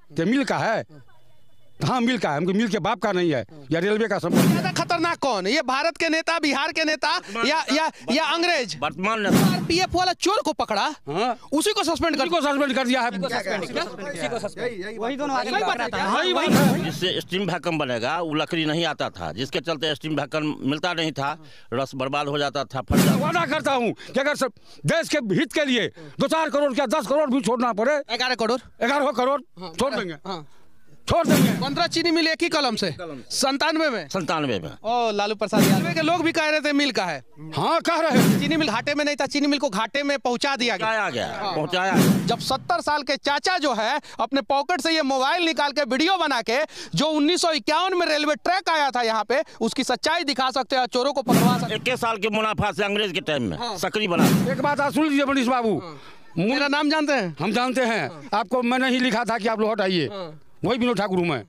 क्या मिल का है? हाँ मिल का है, हमको मिल के बाप का नहीं है, या रेलवे का संपत्ति। ज्यादा खतरनाक कौन है, ये भारत के नेता, बिहार के नेता या अंग्रेज? वर्तमान आरपीएफ वाला चोर को पकड़ा, हाँ उसी को सस्पेंड कर दिया है। वही दोनों आगे जिससे स्टीम वैक्यूम बनेगा, वो लकड़ी नहीं आता था, जिसके चलते स्टीम वैक्यूम मिलता नहीं था, रस बर्बाद हो जाता था, फट जाता। वादा करता हूँ कि अगर सब देश के हित के लिए 2-4 करोड़ क्या 10 करोड़ भी छोड़ना पड़े, 11 करोड़ 11 करोड़ छोड़ देंगे, हाँ। छोड़ देंगे। 15 चीनी मिल एक ही कलम से 97 में। ओ लालू प्रसाद यादव के लोग भी कह रहे थे मिल का है। हाँ कह रहे हैं। चीनी मिल घाटे में नहीं था, चीनी मिल को घाटे में पहुंचा दिया गया। पहुंचाया। जब 70 साल के चाचा जो है अपने पॉकेट से ये मोबाइल निकाल के वीडियो बना के, जो 1951 में रेलवे ट्रैक आया था यहाँ पे, उसकी सच्चाई दिखा सकते हैं, चोरों को पकड़वा सकते हैं। 21 साल के मुनाफा से अंग्रेज के टाइम में सकरी बना। एक बात आप सुन लीजिए मनीष बाबू, मेरा नाम जानते हैं? हम जानते हैं, आपको मैंने ही लिखा था कि आप लौट आइए, वही विनोद ठाकुर हूँ मैं।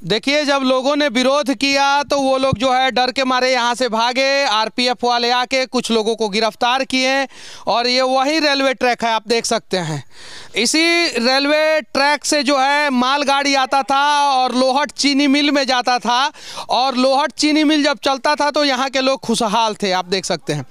देखिए, जब लोगों ने विरोध किया तो वो लोग जो है डर के मारे यहाँ से भागे। आरपीएफ वाले आके कुछ लोगों को गिरफ्तार किए और ये वही रेलवे ट्रैक है, आप देख सकते हैं। इसी रेलवे ट्रैक से जो है मालगाड़ी आता था और लोहट चीनी मिल में जाता था, और लोहट चीनी मिल जब चलता था तो यहाँ के लोग खुशहाल थे, आप देख सकते हैं।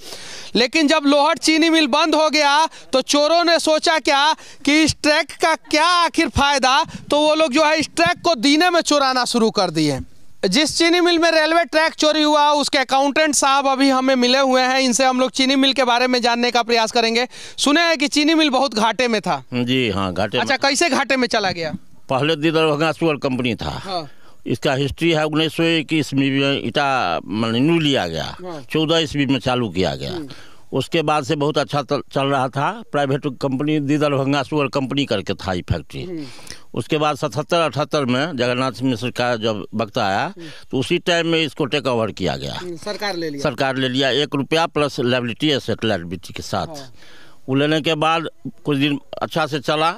लेकिन जब लोहट चीनी मिल बंद हो गया तो चोरों ने सोचा क्या कि इस ट्रैक का क्या आखिर फायदा, तो वो लोग जो है इस ट्रैक को दीने में चुराना शुरू कर दिए। जिस चीनी मिल में रेलवे ट्रैक चोरी हुआ, उसके अकाउंटेंट साहब अभी हमें मिले हुए हैं, इनसे हम लोग चीनी मिल के बारे में जानने का प्रयास करेंगे। सुने हैं कि चीनी मिल बहुत घाटे में था। जी हाँ, घाटे। अच्छा, कैसे घाटे में चला गया? पहले दीदर शुगर कंपनी था। हाँ। इसका हिस्ट्री है 1921 में ईटा न्यू लिया गया, 14 ईस्वी में चालू किया गया। उसके बाद से बहुत अच्छा चल रहा था। प्राइवेट कंपनी दीदर शुगर कंपनी करके था ये फैक्ट्री। उसके बाद 77-78 में जगन्नाथ मिश्र का जब वक्त आया तो उसी टाइम में इसको टेक ओवर किया गया। सरकार ले लिया 1 रुपया प्लस लायबिलिटी एसेट लायबिलिटी के साथ। वो लेने के बाद कुछ दिन अच्छा से चला,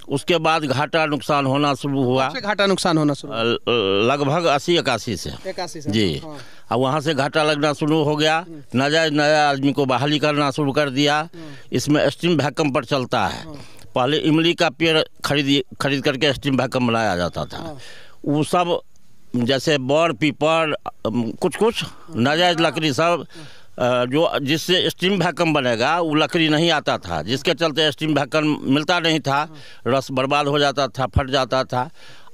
उसके बाद घाटा नुकसान होना शुरू हुआ। घाटा नुकसान होना शुरू लगभग 80-81 से जी। अब वहाँ से घाटा लगना शुरू हो गया। नया आदमी को बहाली करना शुरू कर दिया। इसमें स्टीम वैक्यूम पर चलता है। पहले इमली का पेड़ खरीद करके स्टीम वैक्यूम बनाया जाता था। वो सब जैसे बड़ पीपल कुछ नाजायज लकड़ी सब जो जिससे स्टीम वैक्यूम बनेगा, वो लकड़ी नहीं आता था, जिसके चलते स्टीम वैक्यूम मिलता नहीं था, रस बर्बाद हो जाता था, फट जाता था।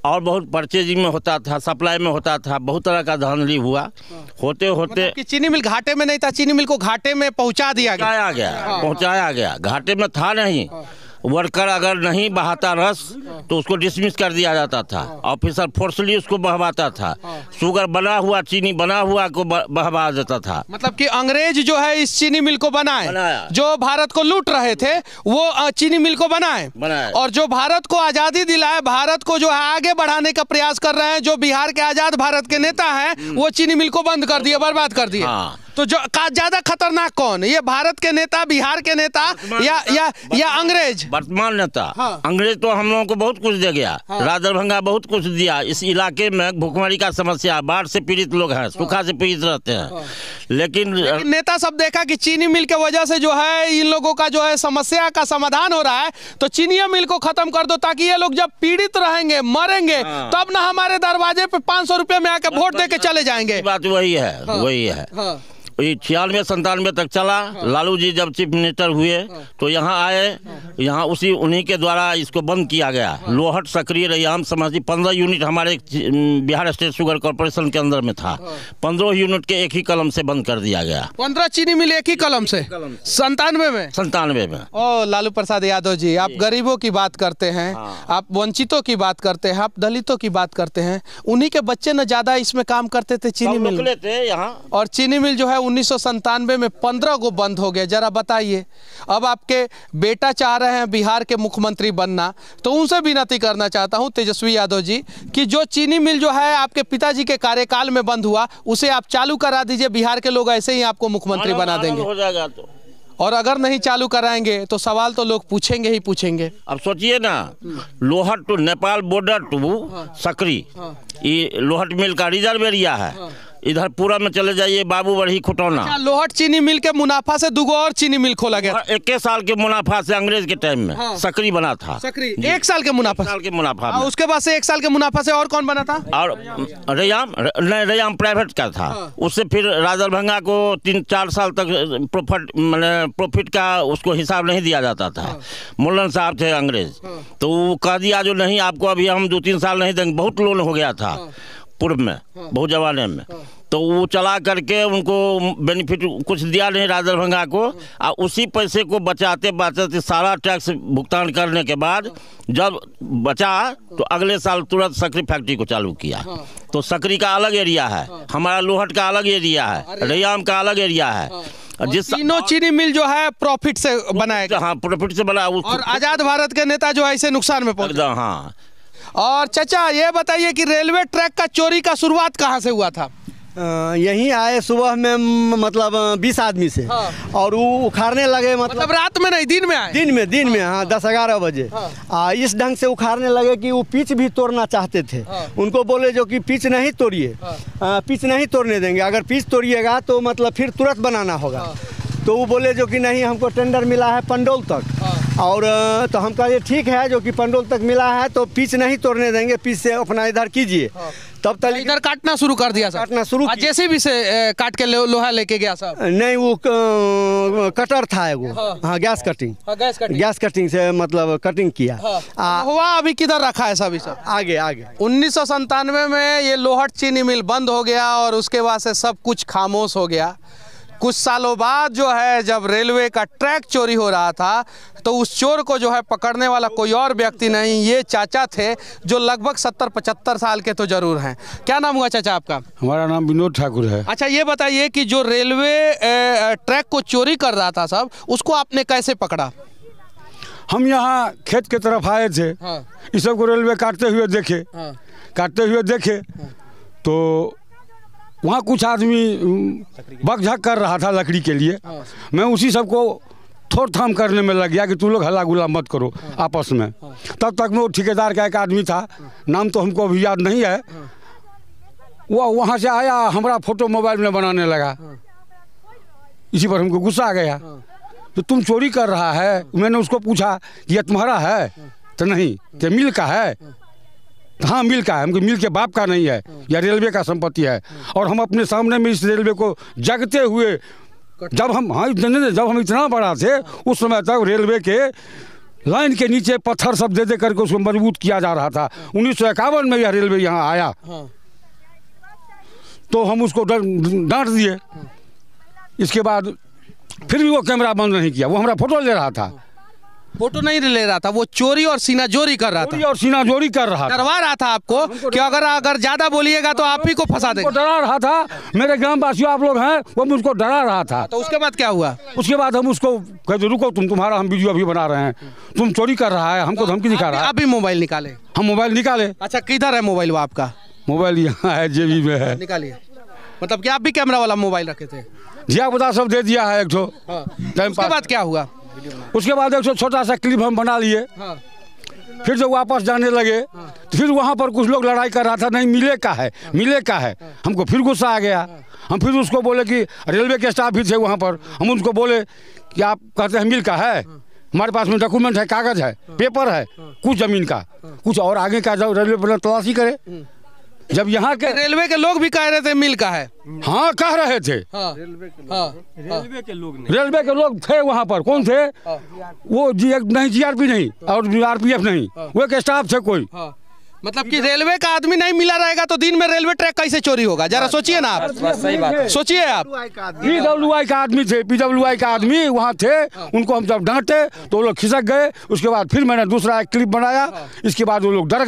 और बहुत परचेजिंग में होता था, सप्लाई में होता था, बहुत तरह का धांधली हुआ। होते मतलब कि चीनी मिल घाटे में नहीं था, चीनी मिल को घाटे में पहुंचाया गया। घाटे में था नहीं। वर्कर अगर नहीं बहाता रस तो उसको डिसमिस कर दिया जाता था। ऑफिसर फोर्सली उसको बहवाता था। शुगर बना हुआ, चीनी बना हुआ को बहवा देता था। मतलब कि अंग्रेज जो है इस चीनी मिल को बनाया। जो भारत को लूट रहे थे वो चीनी मिल को बनाए। और जो भारत को आज़ादी दिलाए, भारत को जो है आगे बढ़ाने का प्रयास कर रहे हैं, जो बिहार के आज़ाद भारत के नेता हैं, वो चीनी मिल को बंद कर दिया, बर्बाद कर दिया। तो जो ज्यादा खतरनाक कौन है, ये भारत के नेता, बिहार के नेता या अंग्रेज? वर्तमान नेता। अंग्रेज तो हम लोगों को बहुत कुछ दे गया। राजदरभंगा बहुत कुछ दिया। इस इलाके में भूखमरी का समस्या, बाढ़ से पीड़ित लोग हैं, सूखा से पीड़ित रहते हैं। लेकिन नेता सब देखा कि चीनी मिल के वजह से जो है इन लोगों का जो है समस्या का समाधान हो रहा है, तो चीनी मिल को खत्म कर दो, ताकि ये लोग जब पीड़ित रहेंगे, मरेंगे, तब ना हमारे दरवाजे पे 500 रुपए में आके वोट दे के चले जाएंगे। बात वही है। 96-97 तक चला। लालू जी जब चीफ मिनिस्टर हुए तो यहाँ आए, यहाँ उन्हीं के द्वारा इसको बंद किया गया। लोहट सक्रिय रैयाम समझी 15 यूनिट हमारे बिहार स्टेट शुगर कॉर्पोरेशन के अंदर में था। 15 यूनिट के एक ही कलम से बंद कर दिया गया। 15 चीनी मिल एक ही कलम से 97 में। ओ लालू प्रसाद यादव जी, आप गरीबों की बात करते हैं, आप वंचितों की बात करते हैं, आप दलितों की बात करते हैं। उन्हीं के बच्चे न ज्यादा इसमें काम करते थे चीनी मिल यहाँ। और चीनी मिल जो है 1997 में 15 को बंद हो गया। जरा बताइए, अब आपके बेटा चाह रहे हैं बिहार के मुख्यमंत्री बनना, तो उनसे विनती करना चाहता हूं तेजस्वी यादव जी कि जो चीनी मिल जो है आपके पिताजी के कार्यकाल में बंद हुआ, उसे आप चालू करा दीजिए। बिहार के लोग ऐसे ही आपको मुख्यमंत्री बना देंगे। हो जाएगा तो। और अगर नहीं चालू कराएंगे तो सवाल तो लोग पूछेंगे ही पूछेंगे। अब सोचिए ना, Lohat to Nepal border to Sakri, ये लोहट मिल का रिजर्व एरिया है। इधर पूरा में चले जाइए बाबू बढ़ी खुटौना। अच्छा, लोहट चीनी मिल के मुनाफा से दुगो और चीनी मिल खोला गया। 21 साल के मुनाफा से अंग्रेज के टाइम में सकरी बना था। सकरी 1 साल के मुनाफा, उसके बाद से 1 साल के मुनाफा से और कौन बना था? और रैयाम प्राइवेट का था। उससे फिर राजलभंगा को 3-4 साल तक प्रॉफिट का उसको हिसाब नहीं दिया जाता था। मुल्लन साहब थे अंग्रेज, तो वो कह दिया जो नहीं आपको अभी हम 2-3 साल नहीं देंगे। बहुत लोन हो गया था पूर्व में, बहुत जमाने में, तो वो चला करके उनको बेनिफिट कुछ दिया नहीं राजलभंगा को। और उसी पैसे को बचाते बचाते सारा टैक्स भुगतान करने के बाद जब बचा तो अगले साल तुरंत सकरी फैक्ट्री को चालू किया। तो सकरी का अलग एरिया है, हमारा लोहट का अलग एरिया है, रैयाम का अलग एरिया है। जिस तीनों चीनी मिल जो है प्रॉफिट से बनाया। हाँ, प्रॉफिट से बना। और आजाद भारत के नेता जो है इसे नुकसान में पहुंचे। हाँ। और चाचा ये बताइए कि रेलवे ट्रैक का चोरी का शुरुआत कहाँ से हुआ था? यहीं आए सुबह में, मतलब 20 आदमी से। और वो उखाड़ने लगे, मतलब रात में नहीं, दिन में आए। दिन में हाँ, 10-11 बजे। इस ढंग से उखाड़ने लगे कि वो पिच भी तोड़ना चाहते थे। उनको बोले जो कि पिच नहीं तोड़िए, पिच नहीं तोड़ने देंगे, अगर पिच तोड़िएगा तो मतलब फिर तुरंत बनाना होगा। तो वो बोले जो कि नहीं, हमको टेंडर मिला है पंडोल तक। और तो हम कहे ठीक है, जो कि पंडोल तक मिला है तो पिच नहीं तोड़ने देंगे, पिच से अपना इधर कीजिए। तब तक इधर काटना शुरू कर दिया, काटना शुरू। जेसीबी से काट के लोहा लेके गया साहब? नहीं, वो कटर था एगो। हाँ, गैस कटिंग से मतलब कटिंग किया। हुआ अभी किधर रखा है सब? आगे 1997 में ये लोहट चीनी मिल बंद हो गया और उसके बाद से सब कुछ खामोश हो गया। कुछ सालों बाद जो है जब रेलवे का ट्रैक चोरी हो रहा था तो उस चोर को जो है पकड़ने वाला कोई और व्यक्ति नहीं, ये चाचा थे जो लगभग 70-75 साल के तो जरूर हैं। क्या नाम हुआ चाचा आपका? हमारा नाम विनोद ठाकुर है। अच्छा, ये बताइए कि जो रेलवे ट्रैक को चोरी कर रहा था सब, उसको आपने कैसे पकड़ा? हम यहाँ खेत के तरफ आए थे। इस सबको रेलवे काटते हुए देखे तो वहाँ कुछ आदमी बकझक कर रहा था लकड़ी के लिए। मैं उसी सबको थोड़ थाम करने में लग गया कि तुम लोग हल्ला गुल्ला मत करो आपस में। तब तक में वो ठेकेदार का एक आदमी था, नाम तो हमको अभी याद नहीं है, वो वहाँ से आया, हमारा फोटो मोबाइल में बनाने लगा। इसी पर हमको गुस्सा आ गया। तो तुम चोरी कर रहा है? मैंने उसको पूछा कि यह तुम्हारा है? तो नहीं, कि मिल का है? हाँ, मिल का है। हमको मिल के बाप का नहीं है, यह रेलवे का संपत्ति है। और हम अपने सामने में इस रेलवे को जगते हुए, जब हम इतना बड़ा थे उस समय तक रेलवे के लाइन के नीचे पत्थर सब दे करके उसको मजबूत किया जा रहा था। 1951 में यह रेलवे यहाँ आया तो हम उसको डांट दिए। इसके बाद फिर भी वो कैमरा बंद नहीं किया, वो हमारा फोटो ले रहा था। फोटो नहीं ले रहा था, वो चोरी और सीनाजोरी कर रहा था। डरवा रहा था आपको कि अगर ज्यादा बोलिएगा तो आप ही को फंसा देगा। डरा रहा था। मेरे ग्राम वासियों आप लोग हैं, वो मुझको डरा रहा था। तो उसके बाद क्या हुआ? उसके बाद हम उसको कहते रुको, तुम्हारा हम वीडियो अभी बना रहे हैं, तुम चोरी कर रहा है, हमको धमकी दिखा रहा है। अभी मोबाइल निकाले? हम मोबाइल निकाले। अच्छा, किधर है मोबाइल आपका? मोबाइल यहाँ है, जेबी में है। निकालिए। मतलब कि आप भी कैमरा वाला मोबाइल रखे थे? जिया बता सब दे दिया है एक ठो। उसके बाद क्या हुआ? उसके बाद एक छोटा सा क्लिप हम बना लिए। फिर जब वापस जाने लगे तो फिर वहाँ पर कुछ लोग लड़ाई कर रहा था, नहीं मिले का है। हमको फिर गुस्सा आ गया। हम फिर उसको बोले कि रेलवे के स्टाफ भी थे वहाँ पर, हम उनको बोले कि आप कहते हैं मिल का है, हमारे पास में डॉक्यूमेंट है, कागज है, पेपर है, कुछ जमीन का, कुछ और आगे का जब रेलवे पर तलाशी करे। जब यहाँ के रेलवे के लोग भी कह रहे थे मिल का है। हाँ, कह रहे थे। रेलवे के लोग थे वहाँ पर। कौन थे वो? GRP नहीं और RPF नहीं, वो एक स्टाफ थे कोई। मतलब कि रेलवे का आदमी नहीं मिला रहेगा तो दिन में रेलवे ट्रैक कैसे चोरी होगा? जरा सोचिए ना आप। सही बात सोचिए आप। PWI का आदमी थे, PWI का आदमी वहाँ थे। उनको हम जब डांटे तो वो लोग खिसक गए। उसके बाद फिर मैंने दूसरा एक क्लिप बनाया। इसके बाद वो लोग डर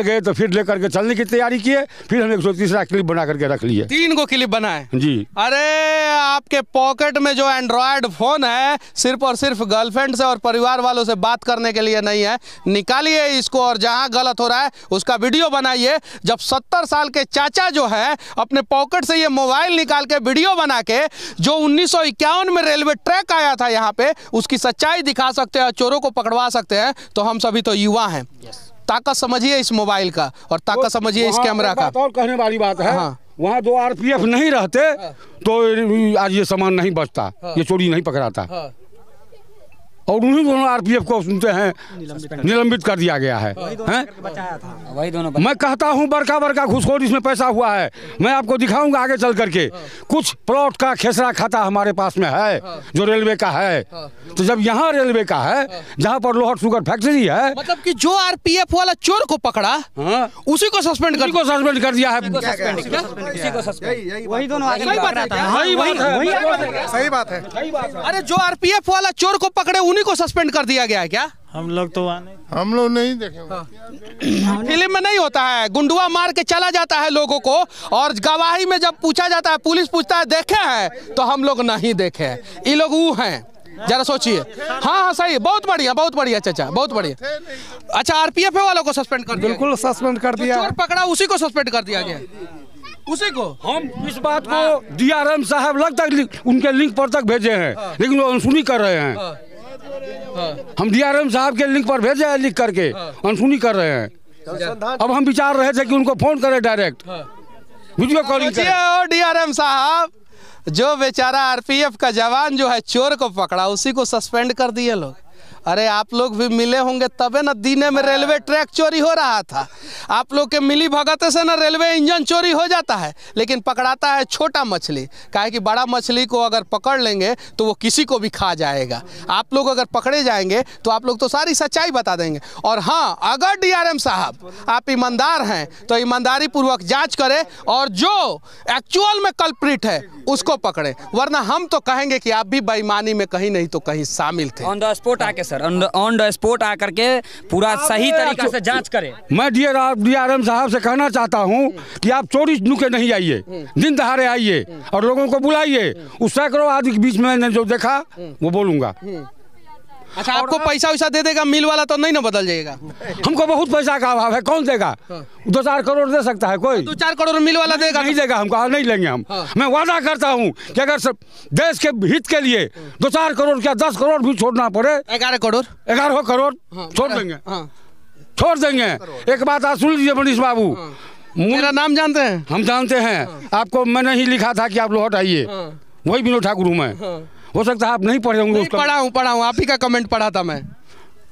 गए तो फिर लेकर के चलने की तैयारी किए। फिर हम 103 क्लिप बना करके रख लिए। 3 गो क्लिप बनाए जी। अरे आपके पॉकेट में जो एंड्रॉयड फोन है सिर्फ और सिर्फ गर्लफ्रेंड से और परिवार वालों से बात करने के लिए नहीं है। निकालिए इसको और जहाँ गलत हो रहा है उसका वीडियो बनाइए। जब 70 साल के चाचा जो है अपने पॉकेट से ये मोबाइल निकाल के वीडियो बना के जो 1951 में रेलवे ट्रैक आया था यहाँ पे, उसकी सच्चाई दिखा सकते हैं, चोरों को पकड़वा सकते हैं, तो हम सभी तो युवा हैं। ताकत समझिए इस मोबाइल का और ताकत समझिए इस कैमरा का। और कहने वाली बात है, वहाँ दो आरपीएफ नहीं रहते तो आज ये सामान नहीं बचता, ये चोरी नहीं पकड़ाता। और उन्हीं दोनों आरपीएफ को सुनते हैं निलंबित कर दिया गया है। वही दोनों मैं कहता हूँ बड़का बड़का घुसखोर इसमें पैसा हुआ है। मैं आपको दिखाऊंगा आगे चल करके। कुछ प्लॉट का खेसरा खाता हमारे पास में है जो रेलवे का है। तो जब यहाँ रेलवे का है, जहाँ पर लोहट शुगर फैक्ट्री है, मतलब कि जो आरपीएफ वाला चोर को पकड़ा उसी को सस्पेंड कर दिया है। वही दोनों सही बात है। अरे जो आरपीएफ वाला चोर को पकड़े उन्हीं को सस्पेंड कर दिया गया है क्या? हम लोग नहीं देखे। फिल्म में नहीं होता है, गुंडुआ मार के चला जाता है लोगों को, और गवाही में जब पूछा जाता है, पुलिस पूछता है देखे हैं, तो हम लोग नहीं देखे हैं। ये लोग वो हैं, जरा सोचिए। हाँ सही, बहुत बढ़िया चाचा, बहुत बढ़िया। अच्छा, आरपीएफ वालों को सस्पेंड कर दिया? बिल्कुल सस्पेंड कर दिया। चोर पकड़ा उसी को सस्पेंड कर दिया गया, उसी को। हम इस बात को डीआरएम साहब लगता उनके लिंक पर तक भेजे हैं, लेकिन वो अनसुनी कर रहे हैं। हम डीआरएम साहब के लिंक पर भेजे हैं लिख करके, अनसुनी कर रहे हैं। अब हम विचार रहे थे कि उनको फोन करें डायरेक्ट, वीडियो कॉलिंग करें। डीआरएम साहब, जो बेचारा आरपीएफ का जवान जो है चोर को पकड़ा उसी को सस्पेंड कर दिए लोग। अरे आप लोग भी मिले होंगे तबे ना दीने में रेलवे ट्रैक चोरी हो रहा था। आप लोग के मिली भगत से ना रेलवे इंजन चोरी हो जाता है, लेकिन पकड़ाता है छोटा मछली। काहे कि बड़ा मछली को अगर पकड़ लेंगे तो वो किसी को भी खा जाएगा। आप लोग अगर पकड़े जाएंगे तो आप लोग तो सारी सच्चाई बता देंगे। और हाँ, अगर डीआरएम साहब आप ईमानदार हैं तो ईमानदारी पूर्वक जांच करें और जो एक्चुअल में कल्प्रिट है उसको पकड़े, वरना हम तो कहेंगे कि आप भी बेईमानी में कहीं नहीं तो कहीं शामिल थे। ऑन द स्पॉट आके सर, ऑन द स्पॉट आकर के पूरा सही तरीका से जांच करें। मैं डीआरएम साहब से कहना चाहता हूं कि आप चोरी नुके नहीं आइए, दिन दहाड़े आइए और लोगों को बुलाइए। उस सैकड़ों आदमी के बीच में मैंने जो देखा वो बोलूंगा। अच्छा, आपको पैसा वैसा दे देगा मिल वाला तो नहीं ना बदल जाएगा? हमको बहुत पैसा का अभाव है, कौन देगा? 2-4 करोड़ दे सकता है कोई? 2-4 करोड़ मिल वाला देगा? नहीं देगा, हमको नहीं लेंगे हम। मैं वादा करता हूँ कि अगर सब देश के हित के लिए 2-4 करोड़ क्या 10 करोड़ भी छोड़ना पड़े, 11 करोड़ छोड़ देंगे। एक बात आप सुन लीजिए मनीष बाबू, मेरा नाम जानते हैं? हम जानते हैं। आपको मैंने ही लिखा था कि आप लोहट आइए, वही विनोद ठाकुर हूँ मैं। हो सकता है आप नहीं पढ़े होंगे। पढ़ा हूँ, आप ही का कमेंट पढ़ा था मैं।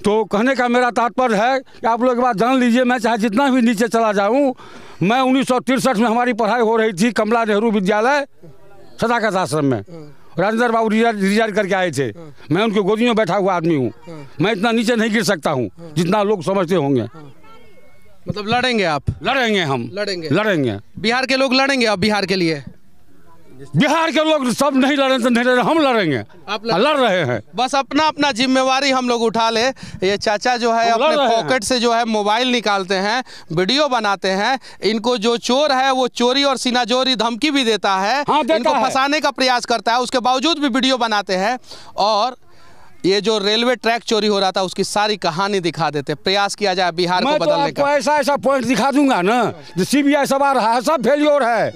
तो कहने का मेरा तात्पर्य है कि आप लोग बात जान लीजिए, मैं चाहे जितना भी नीचे चला जाऊँ, मैं 1963 में हमारी पढ़ाई हो रही थी कमला नेहरू विद्यालय सदाकत आश्रम में। राजेंद्र बाबू रिजाइन करके आए थे, मैं उनकी गोदी में बैठा हुआ आदमी हूँ। मैं इतना नीचे नहीं गिर सकता हूँ जितना लोग समझते होंगे। मतलब लड़ेंगे आप? लड़ेंगे हम, लड़ेंगे। बिहार के लोग लड़ेंगे अब बिहार के लिए? बिहार के लोग सब नहीं लड़े तो नहीं लड़े, हम लड़ेंगे। आप लड़ रहे हैं। बस अपना अपना जिम्मेवारी हम लोग उठा ले। ये चाचा जो है अपने पॉकेट से जो है मोबाइल निकालते हैं, वीडियो बनाते हैं। इनको जो चोर है वो चोरी और सीनाजोरी धमकी भी देता है, इनको फंसाने का प्रयास करता है, उसके बावजूद भी वीडियो बनाते हैं। और ये जो रेलवे ट्रैक चोरी हो रहा था उसकी सारी कहानी दिखा देते, प्रयास किया जाए बिहार को बदलने का। ऐसा पॉइंट दिखा दूंगा ना, सीबीआई सब आ रहा है, सब फेलियोर है,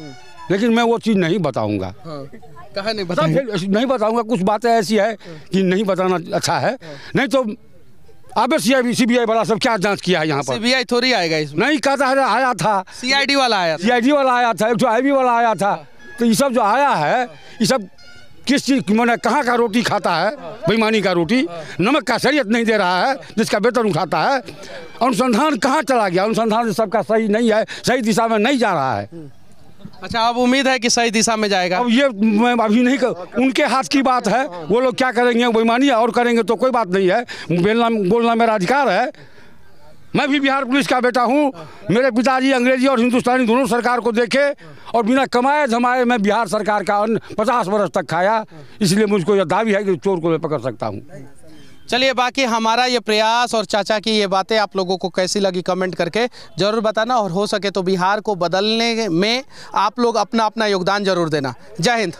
लेकिन मैं वो चीज़ नहीं बताऊंगा। कहा नहीं बताऊंगा। कुछ बातें ऐसी है कि नहीं बताना अच्छा है, नहीं तो अब सीबीआई वाला सब क्या जांच किया है यहाँ पर? सीबीआई थोड़ी आएगा इसमें। नहीं कहता है, आया था सीआईडी वाला आया था, एक जो आईबी वाला आया था। तो ये सब जो आया है, ये सब किस चीज़ मैंने कहाँ का रोटी खाता है? बेईमानी का रोटी, नमक का शरीयत नहीं दे रहा है, जिसका वेतन उठाता है। अनुसंधान कहाँ चला गया? अनुसंधान सबका सही नहीं है, सही दिशा में नहीं जा रहा है। अच्छा, अब उम्मीद है कि सही दिशा में जाएगा? अब ये मैं अभी नहीं उनके हाथ की बात है, वो लोग क्या करेंगे, बेईमानी और करेंगे तो कोई बात नहीं है। बोलना मेरा अधिकार है। मैं भी बिहार पुलिस का बेटा हूँ। मेरे पिताजी अंग्रेजी और हिंदुस्तानी दोनों सरकार को देखे और बिना कमाए धमाए मैं बिहार सरकार का अन्न 50 वर्ष तक खाया, इसलिए मुझको यह दावी है कि चोर को मैं पकड़ सकता हूँ। चलिए, बाकी हमारा ये प्रयास और चाचा की ये बातें आप लोगों को कैसी लगी कमेंट करके ज़रूर बताना, और हो सके तो बिहार को बदलने में आप लोग अपना अपना योगदान जरूर देना। जय हिंद।